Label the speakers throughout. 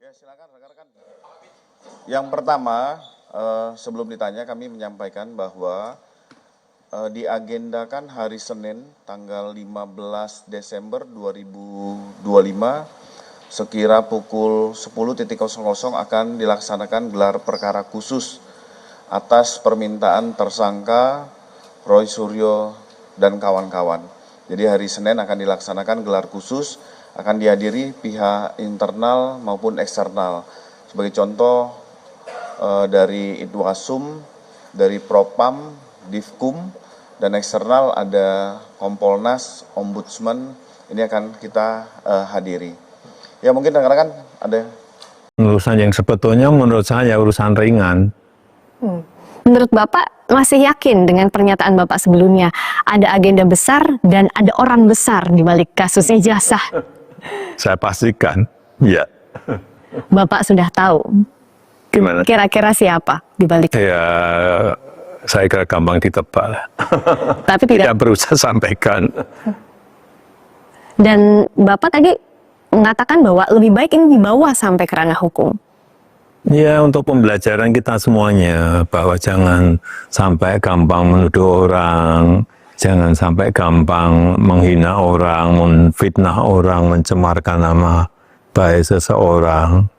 Speaker 1: Ya, silakan rekan-rekan. Yang pertama, sebelum ditanya kami menyampaikan bahwa diagendakan hari Senin tanggal 15 Desember 2025 sekira pukul 10.00 akan dilaksanakan gelar perkara khusus atas permintaan tersangka Roy Suryo dan kawan-kawan. Jadi hari Senin akan dilaksanakan gelar khusus, akan dihadiri pihak internal maupun eksternal. Sebagai contoh dari Itwasum, dari Propam, Divkum, dan eksternal ada Kompolnas, Ombudsman, ini akan kita hadiri. Ya mungkin rekan-rekan ada.
Speaker 2: Urusan yang sebetulnya menurut saya urusan ringan.
Speaker 3: Menurut Bapak masih yakin dengan pernyataan Bapak sebelumnya ada agenda besar dan ada orang besar di balik kasus ijazah?
Speaker 2: Saya pastikan, ya.
Speaker 3: Bapak sudah tahu.
Speaker 2: Gimana?
Speaker 3: Kira-kira siapa di balik?
Speaker 2: Ya, saya kira gampang ditebak.
Speaker 3: Tapi tidak
Speaker 2: perlu saya sampaikan.
Speaker 3: Dan Bapak tadi mengatakan bahwa lebih baik ini dibawa sampai ke ranah hukum.
Speaker 2: Ya, untuk pembelajaran kita semuanya, bahwa jangan sampai gampang menuduh orang, jangan sampai gampang menghina orang, menfitnah orang, mencemarkan nama baik seseorang.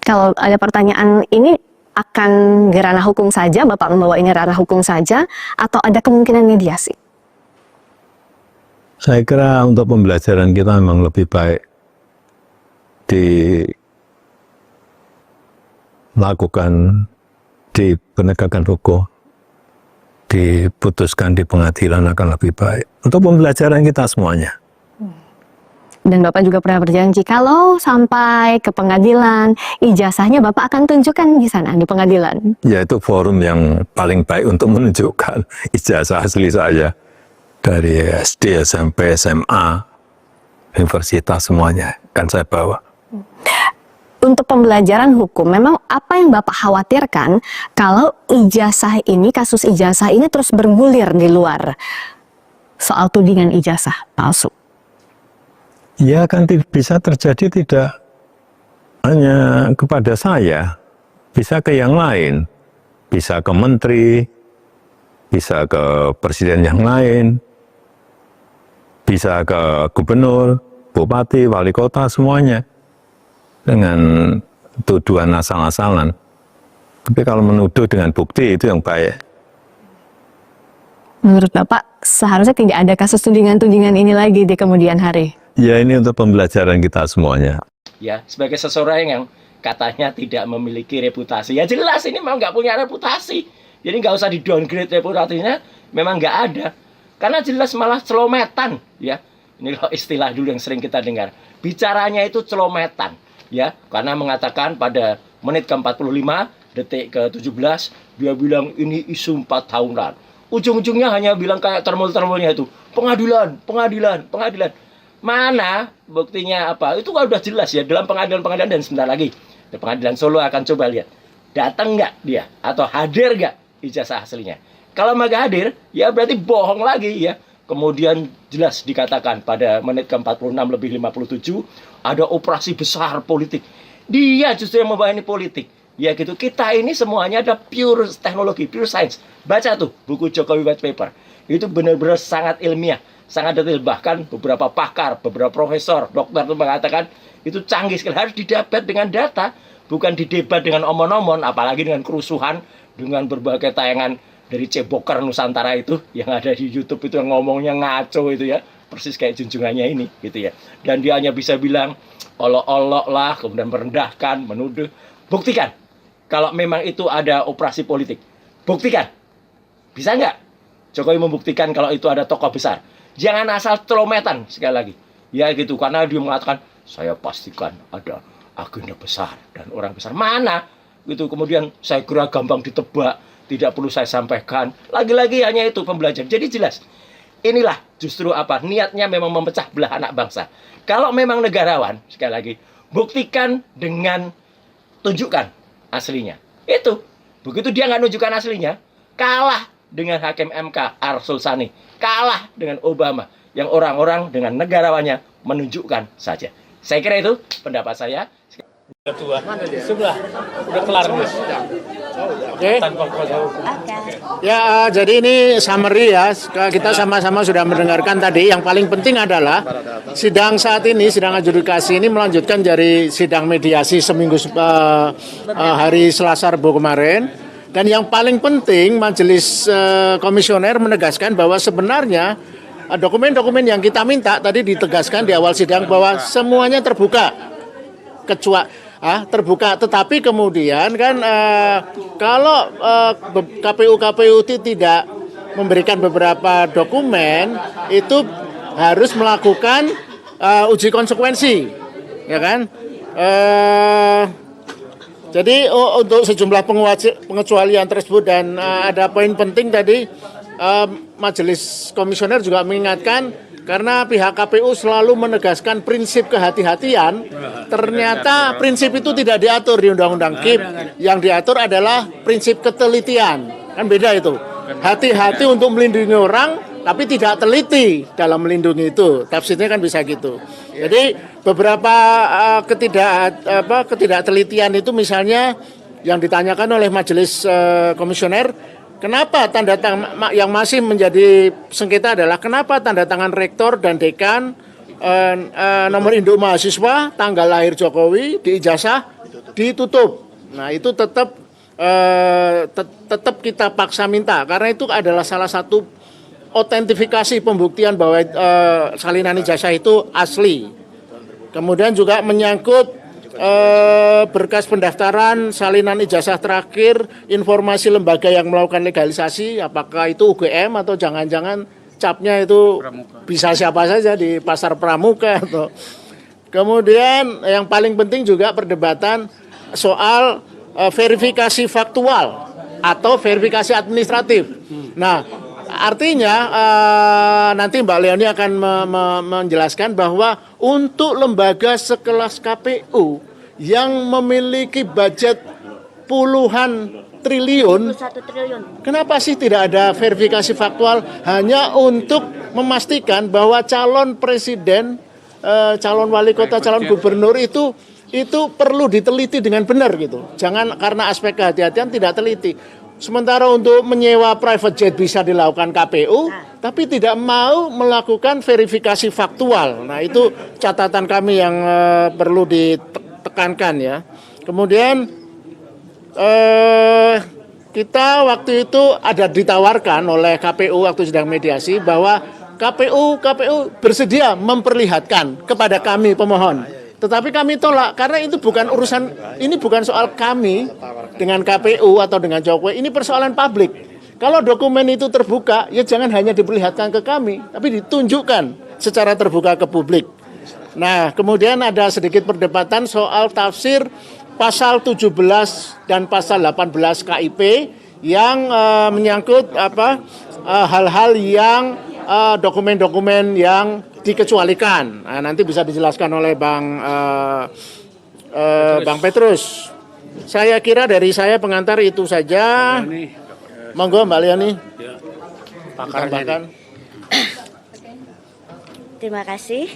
Speaker 3: Kalau ada pertanyaan ini akan ke ranah hukum saja, Bapak membawa ini ranah hukum saja, atau ada kemungkinan mediasi?
Speaker 2: Saya kira untuk pembelajaran kita memang lebih baik dilakukan di penegakan hukum, diputuskan di pengadilan akan lebih baik. Untuk pembelajaran kita semuanya.
Speaker 3: Dan Bapak juga pernah berjanji kalau sampai ke pengadilan, ijazahnya Bapak akan tunjukkan di sana, di pengadilan.
Speaker 2: Ya, itu forum yang paling baik untuk menunjukkan ijazah asli saya. Dari SD, SMP, SMA, universitas semuanya kan saya bawa.
Speaker 3: Untuk pembelajaran hukum, memang apa yang Bapak khawatirkan kalau ijazah ini, kasus ijazah ini terus bergulir di luar soal tudingan ijazah palsu?
Speaker 2: Ya, kan bisa terjadi tidak hanya kepada saya, bisa ke yang lain, bisa ke menteri, bisa ke presiden yang lain, bisa ke gubernur, bupati, wali kota, semuanya dengan tuduhan asal-asalan. Tapi kalau menuduh dengan bukti itu yang baik.
Speaker 3: Menurut Bapak, seharusnya tidak ada kasus tudingan-tudingan ini lagi di kemudian hari?
Speaker 2: Ya, ini untuk pembelajaran kita semuanya.
Speaker 4: Ya, sebagai seseorang yang katanya tidak memiliki reputasi, ya jelas ini memang nggak punya reputasi. Jadi nggak usah di-downgrade reputasinya, memang nggak ada. Karena jelas malah celometan, ya. Ini loh istilah dulu yang sering kita dengar. Bicaranya itu celometan, ya. Karena mengatakan pada menit ke-45, detik ke-17, dia bilang ini isu 4 tahunan. Ujung-ujungnya hanya bilang kayak termul-termulnya itu, pengadilan, pengadilan, pengadilan. Mana buktinya apa? Itu kan udah jelas ya, dalam pengadilan-pengadilan dan sebentar lagi. Di pengadilan Solo akan coba lihat, datang nggak dia? Atau hadir nggak ijazah aslinya? Kalau nggak hadir, ya berarti bohong lagi ya. Kemudian jelas dikatakan pada menit ke-46 lebih 57, ada operasi besar politik. Dia justru yang membawa ini politik. Ya gitu, kita ini semuanya ada pure teknologi, pure science. Baca tuh buku Jokowi White Paper. Itu benar-benar sangat ilmiah, sangat detail. Bahkan beberapa pakar, beberapa profesor, dokter itu mengatakan itu canggih sekali. Harus didebat dengan data, bukan didebat dengan omon-omon, apalagi dengan kerusuhan, dengan berbagai tayangan dari Ceboker Nusantara itu yang ada di YouTube itu yang ngomongnya ngaco itu ya, persis kayak junjungannya ini gitu ya. Dan dia hanya bisa bilang olok-olok lah, kemudian merendahkan, menuduh. Buktikan kalau memang itu ada operasi politik. Buktikan. Bisa nggak Jokowi membuktikan kalau itu ada tokoh besar? Jangan asal celometan sekali lagi. Ya gitu, karena dia mengatakan saya pastikan ada agenda besar dan orang besar. Mana? Gitu. Kemudian saya kira gampang ditebak, tidak perlu saya sampaikan. Lagi-lagi hanya itu pembelajaran. Jadi jelas, inilah justru apa? Niatnya memang memecah belah anak bangsa. Kalau memang negarawan, sekali lagi, buktikan dengan tunjukkan aslinya. Itu. Begitu dia nggak nunjukkan aslinya, kalah dengan Hakim MK Arsul Sani. Kalah dengan Obama. Yang orang-orang dengan negarawannya menunjukkan saja. Saya kira itu pendapat saya.
Speaker 5: Sebelah udah kelar Mas. Oke. Tanpa kuasa hukum. Ya, jadi ini summary ya. Kita sama-sama sudah mendengarkan tadi. Yang paling penting adalah sidang saat ini, sidang adjudikasi ini melanjutkan dari sidang mediasi seminggu hari Selasa Rabu kemarin. Dan yang paling penting majelis komisioner menegaskan bahwa sebenarnya dokumen-dokumen yang kita minta tadi ditegaskan di awal sidang bahwa semuanya terbuka. Terbuka, tetapi kemudian kan kalau KPU itu tidak memberikan beberapa dokumen itu harus melakukan uji konsekuensi, ya kan? Jadi untuk sejumlah pengecualian tersebut dan ada poin penting tadi majelis komisioner juga mengingatkan. Karena pihak KPU selalu menegaskan prinsip kehati-hatian, ternyata prinsip itu tidak diatur di Undang-Undang KIP. Yang diatur adalah prinsip ketelitian, kan beda itu. Hati-hati untuk melindungi orang, tapi tidak teliti dalam melindungi itu. Tafsirnya kan bisa gitu. Jadi beberapa ketidaktelitian itu misalnya yang ditanyakan oleh majelis komisioner. Kenapa tanda tangan yang masih menjadi sengketa adalah kenapa tanda tangan rektor dan dekan, nomor induk mahasiswa, tanggal lahir Jokowi di ijazah ditutup. Nah itu tetap kita paksa minta karena itu adalah salah satu otentifikasi pembuktian bahwa salinan ijazah itu asli. Kemudian juga menyangkut berkas pendaftaran salinan ijazah terakhir, informasi lembaga yang melakukan legalisasi, apakah itu UGM atau jangan-jangan capnya itu bisa siapa saja di pasar pramuka atau. Kemudian yang paling penting juga perdebatan soal verifikasi faktual atau verifikasi administratif. Nah, artinya nanti Mbak Leoni akan menjelaskan bahwa untuk lembaga sekelas KPU yang memiliki budget puluhan triliun,
Speaker 6: 1 triliun.
Speaker 5: Kenapa sih tidak ada verifikasi faktual hanya untuk memastikan bahwa calon presiden, calon wali kota, calon gubernur itu perlu diteliti dengan benar gitu. Jangan karena aspek kehati-hatian tidak teliti. Sementara untuk menyewa private jet bisa dilakukan KPU, tapi tidak mau melakukan verifikasi faktual. Nah itu catatan kami yang perlu ditekankan ya. Kemudian kita waktu itu ada ditawarkan oleh KPU waktu sedang mediasi bahwa KPU bersedia memperlihatkan kepada kami pemohon. Tetapi kami tolak karena itu bukan urusan, ini bukan soal kami dengan KPU atau dengan Jokowi, ini persoalan publik. Kalau dokumen itu terbuka, ya jangan hanya diperlihatkan ke kami, tapi ditunjukkan secara terbuka ke publik. Nah, kemudian ada sedikit perdebatan soal tafsir pasal 17 dan pasal 18 KIP yang menyangkut hal-hal yang dokumen-dokumen yang dikecualikan. Nah, nanti bisa dijelaskan oleh Bang Petrus. Saya kira dari saya pengantar itu saja. Monggo Mbak Leoni. Tambahkan.
Speaker 6: Terima kasih.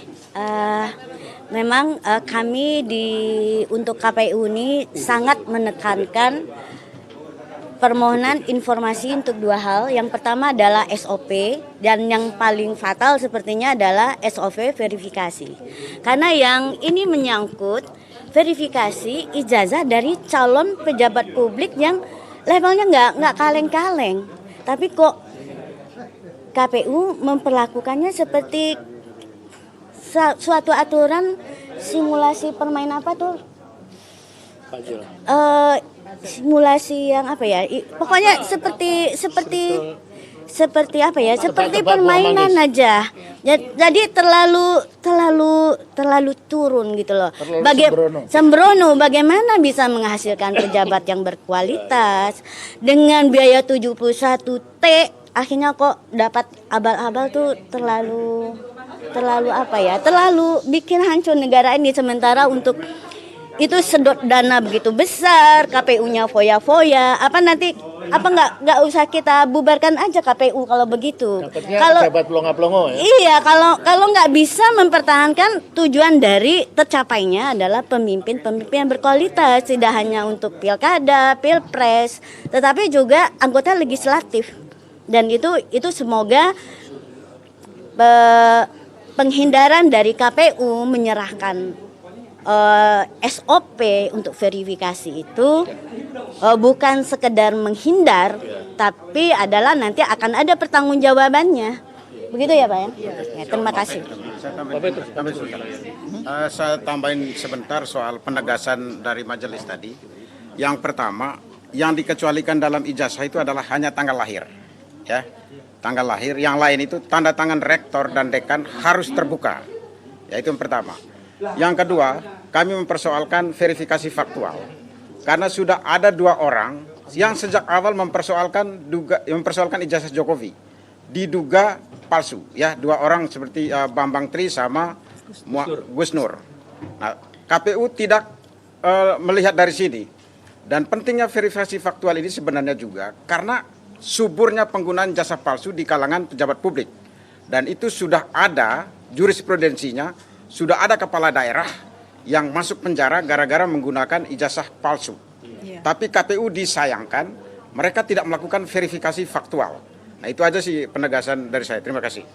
Speaker 6: Memang kami untuk KPU ini sangat menekankan permohonan informasi untuk 2 hal. Yang pertama adalah SOP dan yang paling fatal sepertinya adalah SOP verifikasi. Karena yang ini menyangkut verifikasi ijazah dari calon pejabat publik yang levelnya nggak kaleng-kaleng. Tapi kok KPU memperlakukannya seperti suatu aturan simulasi permain apa tuh? Simulasi yang apa ya? Pokoknya seperti apa ya? Seperti permainan aja. Jadi terlalu turun gitu loh. Sembrono. Bagaimana bisa menghasilkan pejabat yang berkualitas dengan biaya 71T, akhirnya kok dapat abal-abal tuh terlalu apa ya? Terlalu bikin hancur negara ini, sementara untuk itu sedot dana begitu besar, KPU-nya foya-foya, apa nanti Apa nggak usah kita bubarkan aja KPU kalau begitu.
Speaker 5: Takutnya
Speaker 6: Kalau
Speaker 5: pejabat pelongo-pelongo ya.
Speaker 6: iya, kalau nggak bisa mempertahankan tujuan dari tercapainya adalah pemimpin yang berkualitas, tidak hanya untuk pilkada, pilpres, tetapi juga anggota legislatif. Dan itu semoga penghindaran dari KPU menyerahkan SOP untuk verifikasi itu bukan sekedar menghindar, tapi adalah nanti akan ada pertanggungjawabannya. Begitu ya Pak ya? Ya, terima kasih.
Speaker 7: Saya tambahin sebentar soal penegasan dari majelis tadi. Yang pertama, yang dikecualikan dalam ijazah itu adalah hanya tanggal lahir, ya, tanggal lahir. Yang lain itu tanda tangan rektor dan dekan harus terbuka, ya, itu yang pertama. Yang kedua, kami mempersoalkan verifikasi faktual karena sudah ada 2 orang yang sejak awal mempersoalkan ijazah Jokowi diduga palsu, ya, 2 orang seperti Bambang Tri sama Gus Nur. Nah, KPU tidak melihat dari sini, dan pentingnya verifikasi faktual ini sebenarnya juga karena suburnya penggunaan jasa palsu di kalangan pejabat publik, dan itu sudah ada jurisprudensinya, sudah ada kepala daerah yang masuk penjara gara-gara menggunakan ijazah palsu. Tapi KPU disayangkan mereka tidak melakukan verifikasi faktual. Nah, itu aja sih penegasan dari saya. Terima kasih.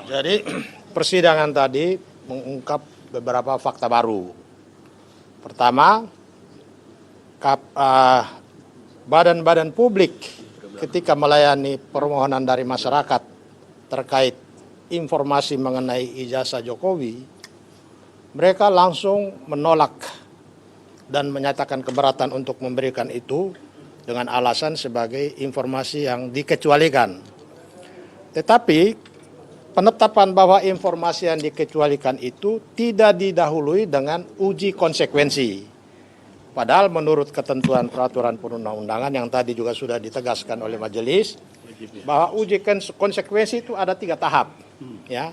Speaker 5: Jadi persidangan tadi mengungkap beberapa fakta baru. Pertama, badan-badan publik ketika melayani permohonan dari masyarakat terkait informasi mengenai ijazah Jokowi, mereka langsung menolak dan menyatakan keberatan untuk memberikan itu dengan alasan sebagai informasi yang dikecualikan. Tetapi penetapan bahwa informasi yang dikecualikan itu tidak didahului dengan uji konsekuensi. Padahal menurut ketentuan peraturan perundang-undangan yang tadi juga sudah ditegaskan oleh majelis, bahwa uji konsekuensi itu ada 3 tahap. Ya.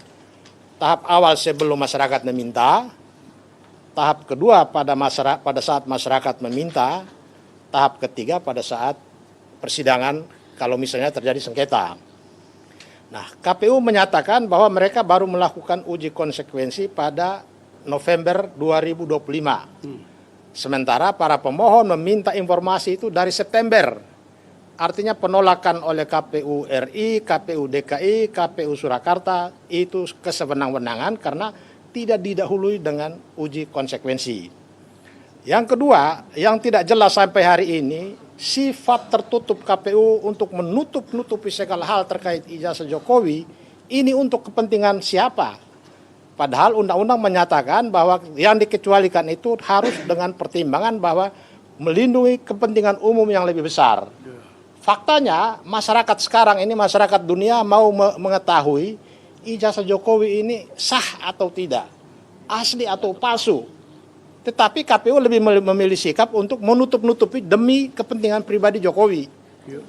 Speaker 5: Tahap awal sebelum masyarakat meminta, tahap kedua pada saat masyarakat meminta, tahap ketiga pada saat persidangan kalau misalnya terjadi sengketa. Nah, KPU menyatakan bahwa mereka baru melakukan uji konsekuensi pada November 2025. Sementara para pemohon meminta informasi itu dari September. Artinya penolakan oleh KPU RI, KPU DKI, KPU Surakarta itu kesewenang-wenangan karena tidak didahului dengan uji konsekuensi. Yang kedua, yang tidak jelas sampai hari ini, sifat tertutup KPU untuk menutup-nutupi segala hal terkait ijazah Jokowi, ini untuk kepentingan siapa? Padahal undang-undang menyatakan bahwa yang dikecualikan itu harus dengan pertimbangan bahwa melindungi kepentingan umum yang lebih besar. Faktanya masyarakat sekarang ini, masyarakat dunia mau mengetahui ijazah Jokowi ini sah atau tidak, asli atau palsu. Tetapi KPU lebih memilih sikap untuk menutup-nutupi demi kepentingan pribadi Jokowi.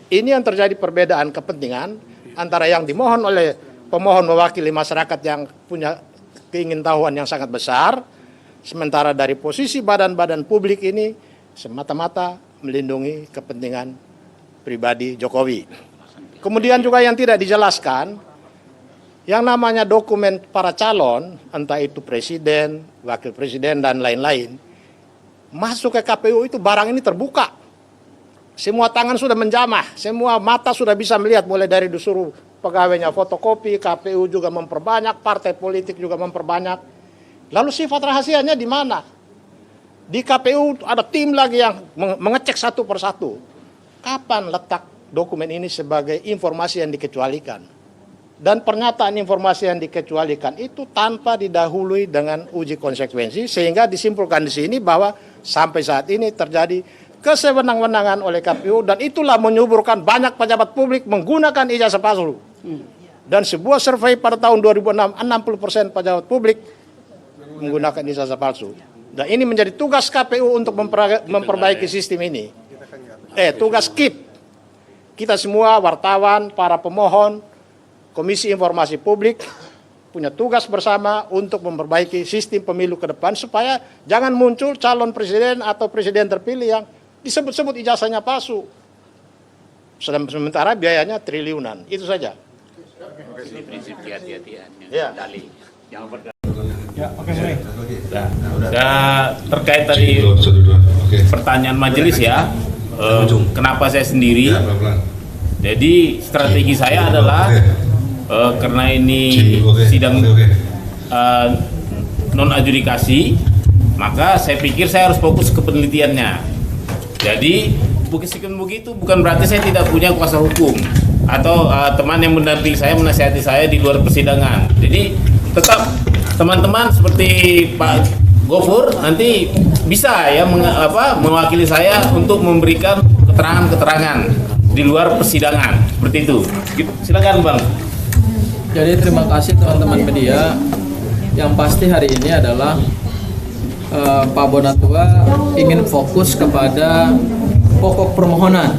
Speaker 5: Ini yang terjadi perbedaan kepentingan antara yang dimohon oleh pemohon mewakili masyarakat yang punya keingintahuan yang sangat besar, sementara dari posisi badan-badan publik ini semata-mata melindungi kepentingan pribadi Jokowi. Kemudian juga yang tidak dijelaskan, yang namanya dokumen para calon, entah itu presiden, wakil presiden, dan lain-lain, masuk ke KPU itu barang ini terbuka. Semua tangan sudah menjamah, semua mata sudah bisa melihat, mulai dari disuruh pegawainya fotokopi, KPU juga memperbanyak, partai politik juga memperbanyak. Lalu sifat rahasianya di mana? Di KPU ada tim lagi yang mengecek satu persatu. Kapan letak dokumen ini sebagai informasi yang dikecualikan? Dan pernyataan informasi yang dikecualikan itu tanpa didahului dengan uji konsekuensi, sehingga disimpulkan di sini bahwa sampai saat ini terjadi kesewenang-wenangan oleh KPU, dan itulah menyuburkan banyak pejabat publik menggunakan ijazah palsu. Dan sebuah survei pada tahun 2006, 60% pejabat publik menggunakan ijazah palsu. Dan ini menjadi tugas KPU untuk memperbaiki sistem ini. Tugas KIP. Kita semua wartawan, para pemohon, Komisi Informasi Publik punya tugas bersama untuk memperbaiki sistem pemilu ke depan supaya jangan muncul calon presiden atau presiden terpilih yang disebut-sebut ijazahnya palsu. Sementara biayanya triliunan. Itu saja.
Speaker 8: Prinsip kehati-hatian
Speaker 5: Ya.
Speaker 8: Terkait tadi pertanyaan majelis ya, kenapa saya sendiri? Jadi strategi saya adalah karena ini sidang non adjudikasi, maka saya pikir saya harus fokus ke penelitiannya. Jadi begitu bukan berarti saya tidak punya kuasa hukum atau teman yang mendampingi saya, menasihati saya di luar persidangan. Jadi tetap teman-teman seperti Pak Gofur nanti bisa ya mewakili saya untuk memberikan keterangan-keterangan di luar persidangan seperti itu. Silakan Bang.
Speaker 9: Jadi terima kasih teman-teman media. Yang pasti hari ini adalah Pak Bonatua ingin fokus kepada pokok permohonan,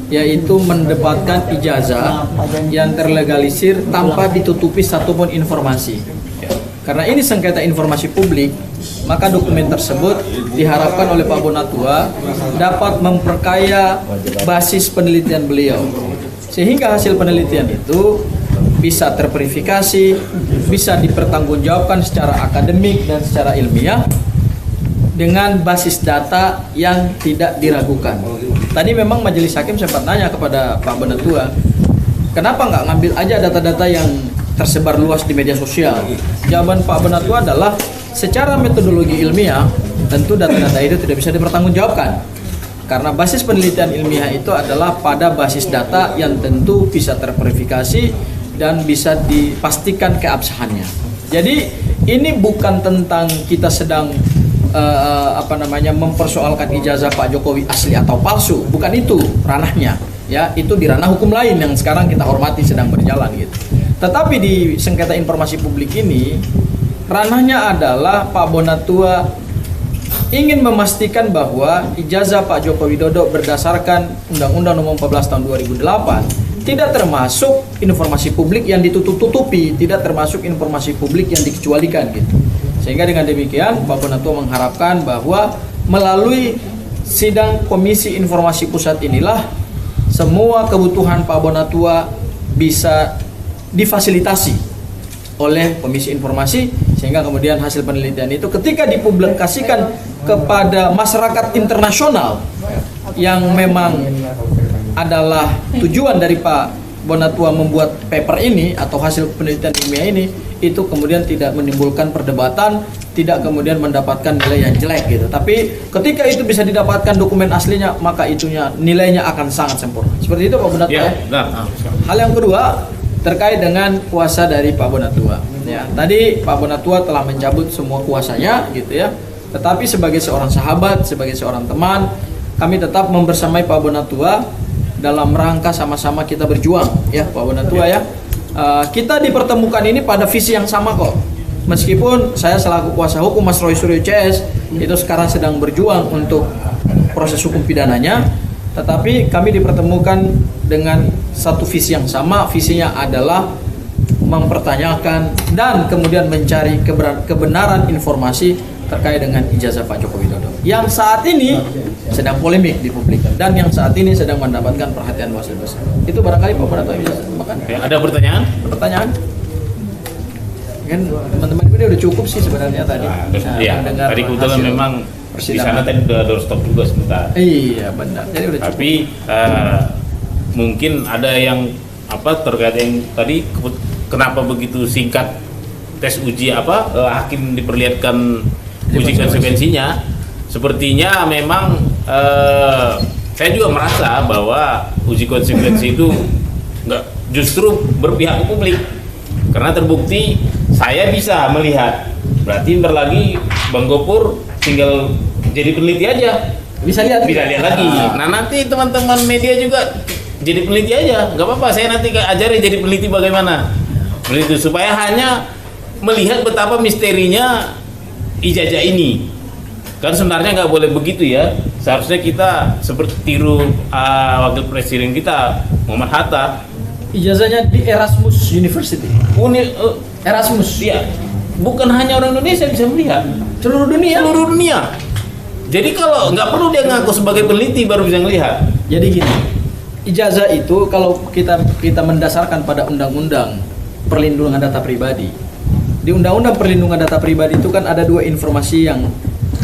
Speaker 9: yaitu mendapatkan ijazah yang terlegalisir tanpa ditutupi satupun informasi. Karena ini sengketa informasi publik, maka dokumen tersebut diharapkan oleh Pak Bonatua dapat memperkaya basis penelitian beliau, sehingga hasil penelitian itu bisa terverifikasi, bisa dipertanggungjawabkan secara akademik dan secara ilmiah dengan basis data yang tidak diragukan. Tadi memang majelis hakim sempat nanya kepada Pak Bonatua, kenapa nggak ngambil aja data-data yang tersebar luas di media sosial? Jawaban Pak Bonatua adalah secara metodologi ilmiah tentu data-data itu tidak bisa dipertanggungjawabkan, karena basis penelitian ilmiah itu adalah pada basis data yang tentu bisa terverifikasi dan bisa dipastikan keabsahannya. Jadi ini bukan tentang kita sedang mempersoalkan ijazah Pak Jokowi asli atau palsu, bukan itu ranahnya. Ya, itu di ranah hukum lain yang sekarang kita hormati sedang berjalan gitu. Tetapi di sengketa informasi publik ini ranahnya adalah Pak Bonatua ingin memastikan bahwa ijazah Pak Joko Widodo berdasarkan Undang-Undang Nomor 14 Tahun 2008 tidak termasuk informasi publik yang ditutup-tutupi, tidak termasuk informasi publik yang dikecualikan gitu. Sehingga dengan demikian Pak Bonatua mengharapkan bahwa melalui sidang Komisi Informasi Pusat inilah semua kebutuhan Pak Bonatua bisa difasilitasi oleh Komisi Informasi, sehingga kemudian hasil penelitian itu ketika dipublikasikan kepada masyarakat internasional yang memang adalah tujuan dari Pak Bonatua membuat paper ini atau hasil penelitian ilmiah ini, itu kemudian tidak menimbulkan perdebatan, tidak kemudian mendapatkan nilai yang jelek gitu. Tapi ketika itu bisa didapatkan dokumen aslinya, maka itunya nilainya akan sangat sempurna. Seperti itu Pak Bonatua ya. Hal yang kedua terkait dengan kuasa dari Pak Bonatua. Ya, tadi Pak Bonatua telah mencabut semua kuasanya gitu ya. Tetapi sebagai seorang sahabat, sebagai seorang teman, kami tetap membersamai Pak Bonatua dalam rangka sama-sama kita berjuang ya Pak Bonatua ya. Kita dipertemukan ini pada visi yang sama kok. Meskipun saya selaku kuasa hukum Mas Roy Suryo CS itu sekarang sedang berjuang untuk proses hukum pidananya, tetapi kami dipertemukan dengan satu visi yang sama. Visinya adalah mempertanyakan dan kemudian mencari kebenaran informasi terkait dengan ijazah Pak Joko Widodo yang saat ini sedang polemik di publik dan yang saat ini sedang mendapatkan perhatian luas dan besar. Itu barangkali Pak Bonatua bisa tambahkan.
Speaker 8: Ada pertanyaan?
Speaker 9: Pertanyaan? Kan teman-teman ini udah cukup sih sebenarnya tadi.
Speaker 8: Iya, tadi kebetulan memang di sana tadi udah doorstop juga sebentar.
Speaker 9: Iya benar. Jadi udah cukup.
Speaker 8: Tapi mungkin ada yang terkait yang tadi kenapa begitu singkat tes uji hakim diperlihatkan uji konsekuensinya. Sepertinya memang saya juga merasa bahwa uji konsekuensi itu justru berpihak ke publik, karena terbukti saya bisa melihat, berarti ntar lagi Bang Gopur tinggal jadi peneliti aja, bisa lihat lagi. Nah nanti teman-teman media juga jadi peneliti aja, nggak apa-apa, saya nanti ajarin jadi peneliti bagaimana begitu, supaya hanya melihat betapa misterinya ijazah ini. Kan sebenarnya nggak boleh begitu ya. Seharusnya kita seperti tiru wakil presiden kita Muhammad Hatta,
Speaker 9: Ijazahnya di Erasmus University. Erasmus.
Speaker 8: Iya. Bukan hanya orang Indonesia bisa melihat,
Speaker 9: Seluruh dunia.
Speaker 8: seluruh dunia. Jadi kalau nggak perlu dia ngaku sebagai peneliti baru bisa melihat.
Speaker 9: Jadi gini, ijazah itu kalau kita mendasarkan pada undang-undang perlindungan data pribadi. Di undang-undang perlindungan data pribadi itu kan ada dua informasi yang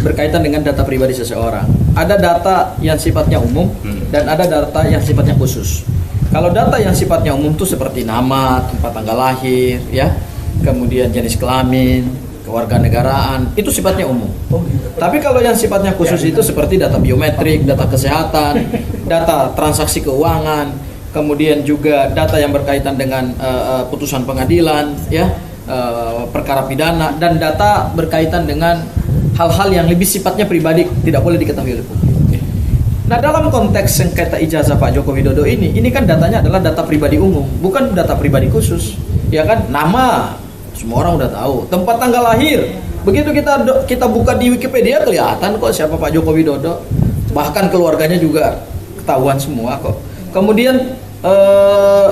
Speaker 9: berkaitan dengan data pribadi seseorang. Ada data yang sifatnya umum dan ada data yang sifatnya khusus. Kalau data yang sifatnya umum itu seperti nama, tempat tanggal lahir, ya, kemudian jenis kelamin, kewarganegaraan, itu sifatnya umum. Tapi kalau yang sifatnya khusus itu seperti data biometrik, data kesehatan, data transaksi keuangan, kemudian juga data yang berkaitan dengan putusan pengadilan, ya, perkara pidana, dan data berkaitan dengan hal-hal yang lebih sifatnya pribadi tidak boleh diketahui oleh publik. Nah, dalam konteks sengketa ijazah Pak Joko Widodo ini kan datanya adalah data pribadi umum, bukan data pribadi khusus, ya kan? Nama semua orang udah tahu, tempat tanggal lahir. Begitu kita buka di Wikipedia kelihatan kok siapa Pak Joko Widodo, bahkan keluarganya juga ketahuan semua kok. Kemudian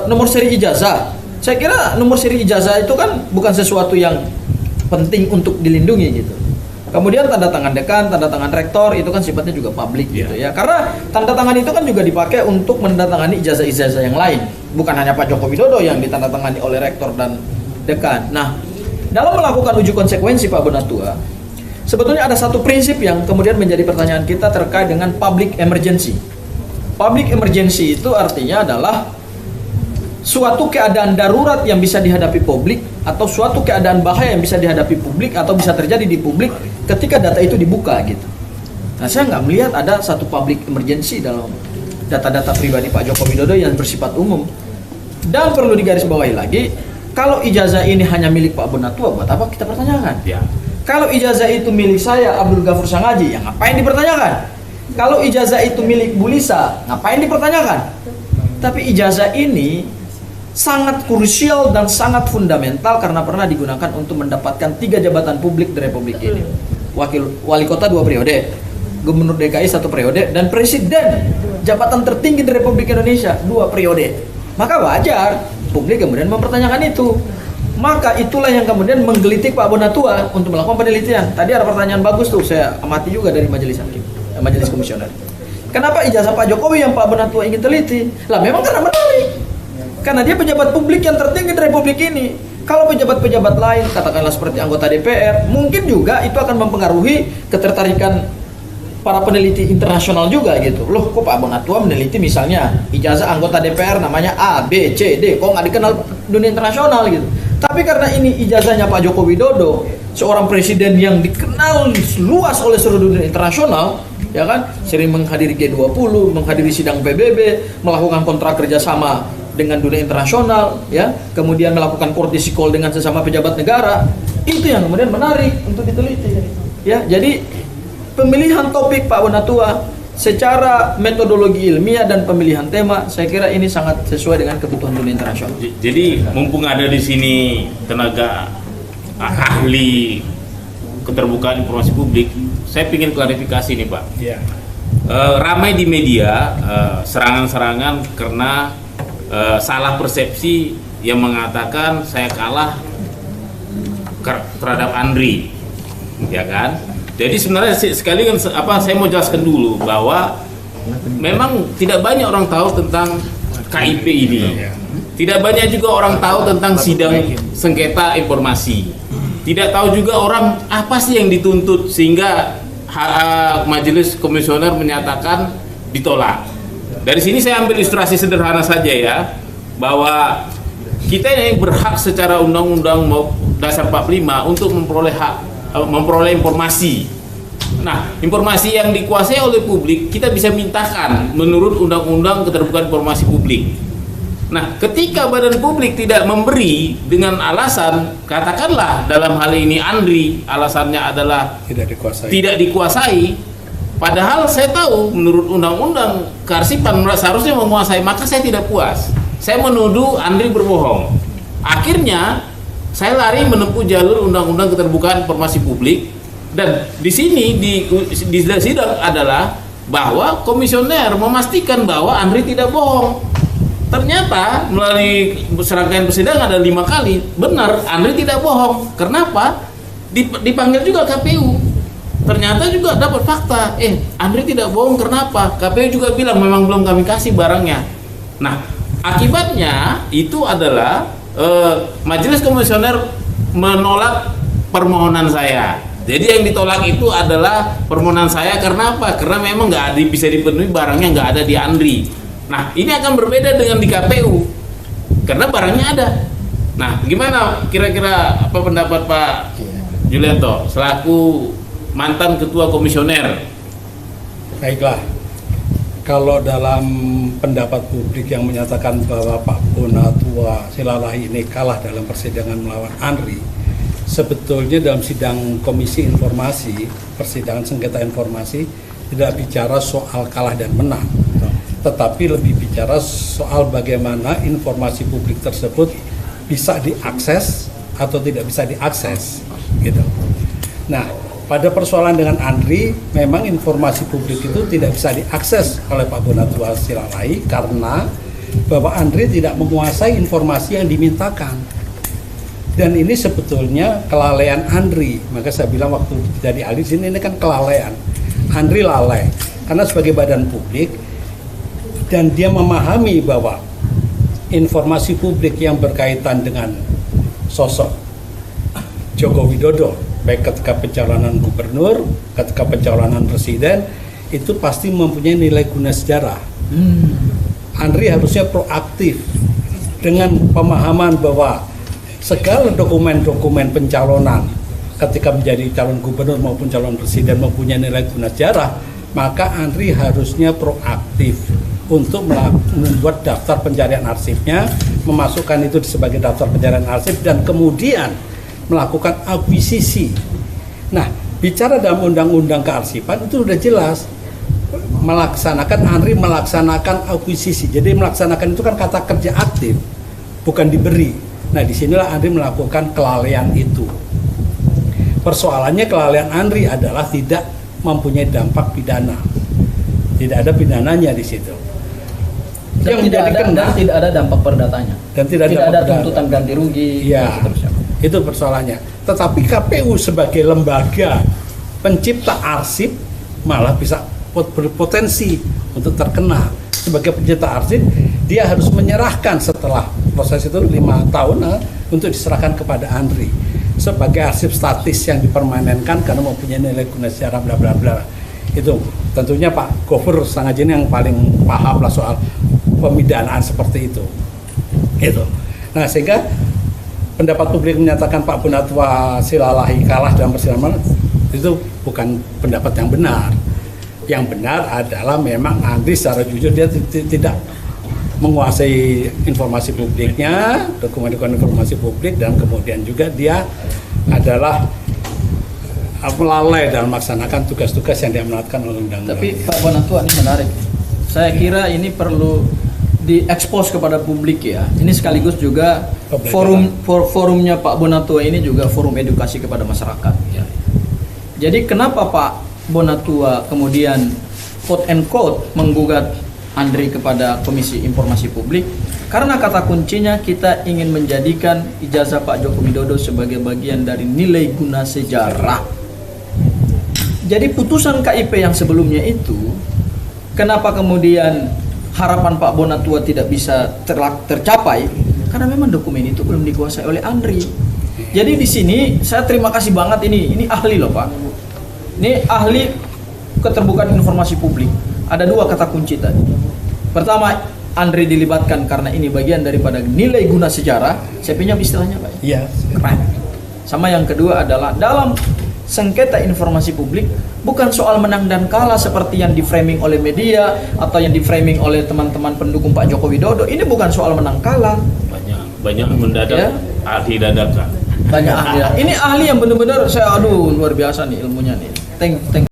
Speaker 9: nomor seri ijazah, saya kira nomor seri ijazah itu kan bukan sesuatu yang penting untuk dilindungi gitu. Kemudian tanda tangan dekan, tanda tangan rektor itu kan sifatnya juga publik gitu ya. Karena tanda tangan itu kan juga dipakai untuk menandatangani ijazah-ijazah yang lain. Bukan hanya Pak Joko Widodo yang ditandatangani oleh rektor dan dekan. Nah, dalam melakukan uji konsekuensi Pak Bonatua, sebetulnya ada satu prinsip yang kemudian menjadi pertanyaan kita terkait dengan public emergency. Public emergency itu artinya adalah suatu keadaan darurat yang bisa dihadapi publik atau suatu keadaan bahaya yang bisa dihadapi publik atau bisa terjadi di publik ketika data itu dibuka gitu. Nah, saya nggak melihat ada satu public emergency dalam data-data pribadi Pak Joko Widodo yang bersifat umum. Dan perlu digarisbawahi lagi, kalau ijazah ini hanya milik Pak Bonatua, buat apa kita pertanyakan?
Speaker 8: Ya.
Speaker 9: Kalau ijazah itu milik saya, Abdul Ghafur Sangaji, ya ngapain dipertanyakan? Kalau ijazah itu milik Bu Lisa, ngapain dipertanyakan? Tapi ijazah ini sangat krusial dan sangat fundamental karena pernah digunakan untuk mendapatkan 3 jabatan publik di Republik ini. Wali kota 2 periode, Gubernur DKI 1 periode, dan Presiden jabatan tertinggi di Republik Indonesia 2 periode. Maka wajar publik kemudian mempertanyakan itu. Maka itulah yang kemudian menggelitik Pak Bonatua untuk melakukan penelitian. Tadi ada pertanyaan bagus tuh, saya amati juga dari majelis hakim, majelis komisioner. Kenapa ijazah Pak Jokowi yang Pak Bonatua ingin teliti? Lah memang karena menarik. Karena dia pejabat publik yang tertinggi di Republik ini. Kalau pejabat-pejabat lain, katakanlah seperti anggota DPR, mungkin juga itu akan mempengaruhi ketertarikan para peneliti internasional juga gitu. Loh, kok Pak Bonatua meneliti misalnya ijazah anggota DPR namanya A, B, C, D, kok nggak dikenal dunia internasional gitu. Tapi karena ini ijazahnya Pak Joko Widodo, seorang presiden yang dikenal luas oleh seluruh dunia internasional, ya kan, sering menghadiri G20, menghadiri sidang PBB, melakukan kontrak kerjasama dengan dunia internasional, ya, kemudian melakukan courtesy call dengan sesama pejabat negara, itu yang kemudian menarik untuk diteliti, ya. Jadi pemilihan topik Pak Bonatua secara metodologi ilmiah dan pemilihan tema, saya kira ini sangat sesuai dengan kebutuhan dunia internasional.
Speaker 8: Jadi mumpung ada di sini tenaga ahli keterbukaan informasi publik, saya ingin klarifikasi nih Pak.
Speaker 9: Ya.
Speaker 8: Ramai di media serangan-serangan karena salah persepsi yang mengatakan saya kalah terhadap Andri, ya kan? Jadi sebenarnya sekali kan saya mau jelaskan dulu bahwa memang tidak banyak orang tahu tentang KIP ini. Tidak banyak juga orang tahu tentang sidang sengketa informasi. Tidak tahu juga orang apa sih yang dituntut sehingga majelis komisioner menyatakan ditolak. Dari sini saya ambil ilustrasi sederhana saja ya, bahwa kita yang berhak secara undang-undang dasar 45 untuk memperoleh informasi. Nah, informasi yang dikuasai oleh publik kita bisa mintakan menurut undang-undang keterbukaan informasi publik. Nah, ketika badan publik tidak memberi dengan alasan, katakanlah dalam hal ini Andri alasannya adalah tidak dikuasai. Padahal saya tahu menurut undang-undang kearsipan seharusnya menguasai, maka saya tidak puas. Saya menuduh Andri berbohong. Akhirnya saya lari menempuh jalur undang-undang keterbukaan informasi publik, dan di sini di sidang adalah bahwa komisioner memastikan bahwa Andri tidak bohong. ternyata melalui serangkaian persidangan ada 5 kali. Benar, Andri tidak bohong. Kenapa? Dipanggil juga KPU. Ternyata juga dapat fakta. Andri tidak bohong, kenapa? KPU juga bilang memang belum kami kasih barangnya. Nah, akibatnya itu adalah Majelis Komisioner menolak permohonan saya. Jadi yang ditolak itu adalah permohonan saya karena apa? Karena memang nggak bisa dipenuhi, barangnya nggak ada di Andri. Nah, ini akan berbeda dengan di KPU karena barangnya ada. Nah, gimana kira-kira apa pendapat Pak Julianto selaku mantan ketua komisioner?
Speaker 10: Baiklah, kalau dalam pendapat publik yang menyatakan bahwa Pak Bonatua Silalahi ini kalah dalam persidangan melawan Andri, sebetulnya dalam sidang Komisi Informasi, persidangan sengketa informasi, tidak bicara soal kalah dan menang, tetapi lebih bicara soal bagaimana informasi publik tersebut bisa diakses atau tidak bisa diakses, gitu. Nah, pada persoalan dengan Andri, memang informasi publik itu tidak bisa diakses oleh Pak Bonatua Silalahi karena bahwa Andri tidak menguasai informasi yang dimintakan. Dan ini sebetulnya kelalaian Andri. Maka saya bilang waktu jadi ahli sini ini kan kelalaian. Andri lalai karena sebagai badan publik dan dia memahami bahwa informasi publik yang berkaitan dengan sosok Joko Widodo, baik ketika pencalonan gubernur, ketika pencalonan presiden, itu pasti mempunyai nilai guna sejarah. Andri harusnya proaktif dengan pemahaman bahwa segala dokumen-dokumen pencalonan ketika menjadi calon gubernur maupun calon presiden mempunyai nilai guna sejarah, maka Andri harusnya proaktif untuk membuat daftar pencarian arsipnya, memasukkan itu sebagai daftar pencarian arsip dan kemudian melakukan akuisisi. Nah, bicara dalam undang-undang kearsipan itu sudah jelas Andri melaksanakan akuisisi. Jadi melaksanakan itu kan kata kerja aktif, bukan diberi. Nah, disinilah Andri melakukan kelalaian itu. Persoalannya kelalaian Andri adalah tidak mempunyai dampak pidana. Tidak ada pidananya di situ.
Speaker 9: Dan tidak ada dampak perdatanya.
Speaker 10: Dan tidak
Speaker 9: ada tuntutan ganti rugi.
Speaker 10: Ya, itu persoalannya. Tetapi KPU sebagai lembaga pencipta arsip malah bisa berpotensi untuk terkena. Sebagai pencipta arsip, dia harus menyerahkan setelah proses itu 5 tahun untuk diserahkan kepada Andri sebagai arsip statis yang dipermanenkan karena mempunyai nilai guna sejarah bla bla bla. Itu tentunya Pak Gofur Sangajin yang paling paham lah soal pemidanaan seperti itu. Itu. Nah, sehingga pendapat publik menyatakan Pak Bonatua Silalahi kalah dalam persidangan itu bukan pendapat yang benar. Yang benar adalah memang Andri secara jujur dia tidak menguasai informasi publiknya, dokumen-dokumen informasi publik, dan kemudian juga dia adalah lalai dalam melaksanakan tugas-tugas yang diamanatkan oleh undang-undang.
Speaker 9: Tapi Pak Bonatua ini menarik. Saya kira ini perlu diekspos kepada publik ya. Ini sekaligus juga forumnya Pak Bonatua ini juga forum edukasi kepada masyarakat. Ya. Jadi kenapa Pak Bonatua kemudian quote and quote menggugat Andri kepada Komisi Informasi Publik? Karena kata kuncinya kita ingin menjadikan ijazah Pak Joko Widodo sebagai bagian dari nilai guna sejarah. Jadi putusan KIP yang sebelumnya itu, kenapa kemudian harapan Pak Bonatua tidak bisa tercapai? Karena memang dokumen itu belum dikuasai oleh Andri. Jadi di sini saya terima kasih banget ini ahli loh Pak. Ini ahli keterbukaan informasi publik. Ada 2 kata kunci tadi. Pertama, Andri dilibatkan karena ini bagian daripada nilai guna sejarah. Saya pinjam istilahnya Pak.
Speaker 10: Iya.
Speaker 9: Keren. Sama yang kedua adalah dalam sengketa informasi publik bukan soal menang dan kalah seperti yang di-framing oleh media atau yang di-framing oleh teman-teman pendukung Pak Joko Widodo. Ini bukan soal menang kalah.
Speaker 8: Banyak mendadak
Speaker 9: Ya.
Speaker 8: ahli dadakan.
Speaker 9: Banyak ahli. Ini ahli yang benar-benar luar biasa nih ilmunya nih. Thank